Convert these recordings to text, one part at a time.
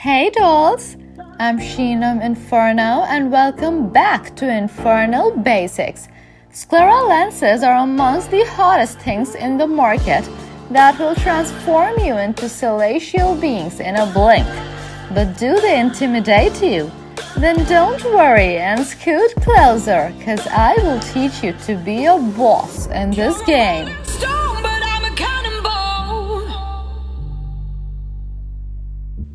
Hey dolls! I'm Sheenam Inferno and welcome back to Infernal Basics. Sclera Lenses are amongst the hottest things in the market that will transform you into celestial beings in a blink. But do they intimidate you? Then don't worry and scoot closer, cause I will teach you to be a boss in this game.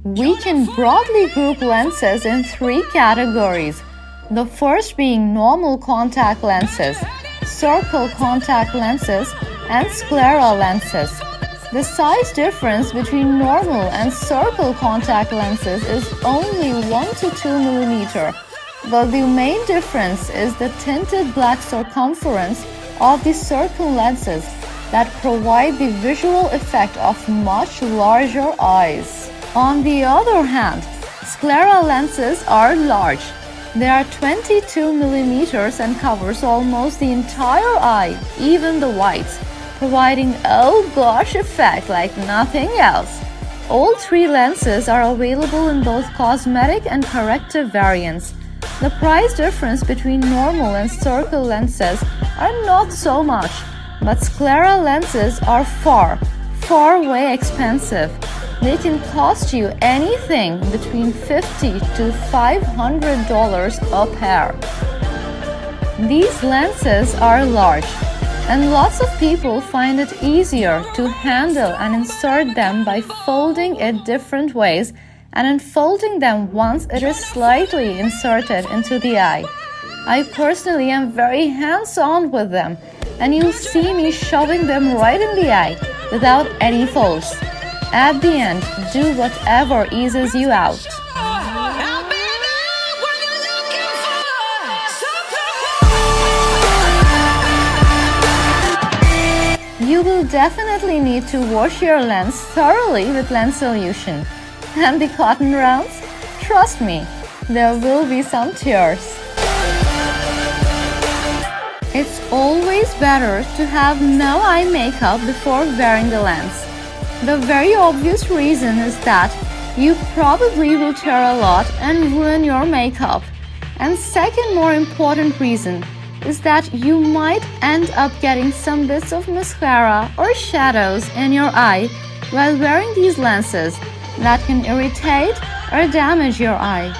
We can broadly group lenses in three categories. The first being normal contact lenses, circle contact lenses, and sclera lenses. The size difference between normal and circle contact lenses is only 1 to 2 mm, but the main difference is the tinted black circumference of the circle lenses that provide the visual effect of much larger eyes. On the other hand, sclera lenses are large. They are 22 mm and covers almost the entire eye, even the whites, providing oh gosh effect like nothing else. All three lenses are available in both cosmetic and corrective variants. The price difference between normal and circle lenses are not so much, but sclera lenses are far way expensive. They can cost you anything between $50 to $500 a pair. These lenses are large, and lots of people find it easier to handle and insert them by folding it different ways and unfolding them once it is slightly inserted into the eye. I personally am very hands-on with them, and you'll see me shoving them right in the eye without any folds. At the end, do whatever eases you out. You will definitely need to wash your lens thoroughly with lens solution. And the cotton rounds? Trust me, there will be some tears. It's always better to have no eye makeup before wearing the lens. The very obvious reason is that you probably will tear a lot and ruin your makeup. And second more important reason is that you might end up getting some bits of mascara or shadows in your eye while wearing these lenses that can irritate or damage your eye.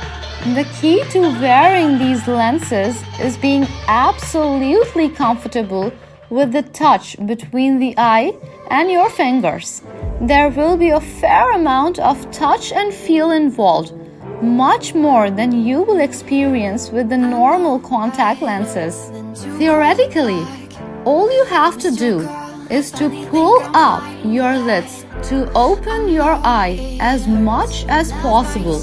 The key to wearing these lenses is being absolutely comfortable with the touch between the eye and your fingers. There will be a fair amount of touch and feel involved, much more than you will experience with the normal contact lenses. Theoretically, all you have to do is to pull up your lids to open your eye as much as possible.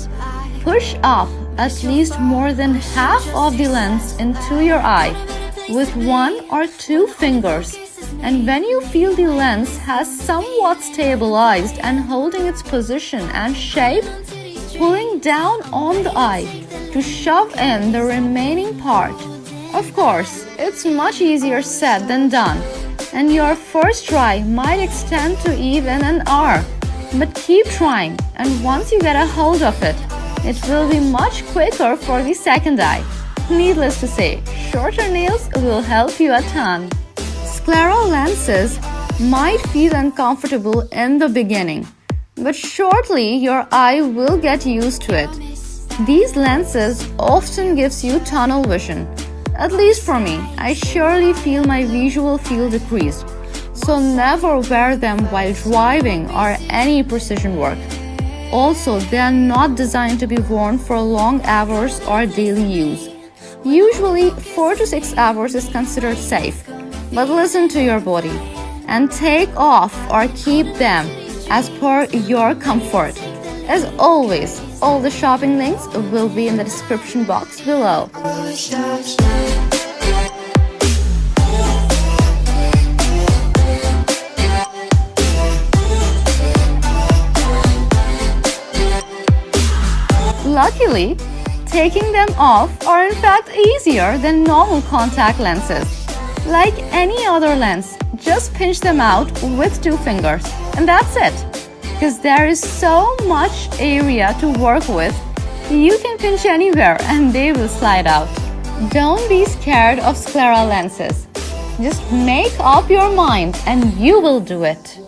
Push up at least more than half of the lens into your eye with 1 or 2 fingers. And when you feel the lens has somewhat stabilized and holding its position and shape, pulling down on the eye to shove in the remaining part. Of course, it's much easier said than done, and your first try might extend to even an hour. But keep trying, and once you get a hold of it, it will be much quicker for the second eye. Needless to say, shorter nails will help you a ton. Sclera lenses might feel uncomfortable in the beginning, but shortly your eye will get used to it. These lenses often gives you tunnel vision. At least for me, I surely feel my visual field decreased, so never wear them while driving or any precision work. Also, they are not designed to be worn for long hours or daily use. Usually, 4 to 6 hours is considered safe. But listen to your body and take off or keep them as per your comfort. As always, all the shopping links will be in the description box below. Luckily, taking them off are in fact easier than normal contact lenses. Like any other lens, just pinch them out with 2 fingers, and that's it. because there is so much area to work with. You can pinch anywhere and they will slide out. Don't be scared of sclera lenses. Just make up your mind and you will do it.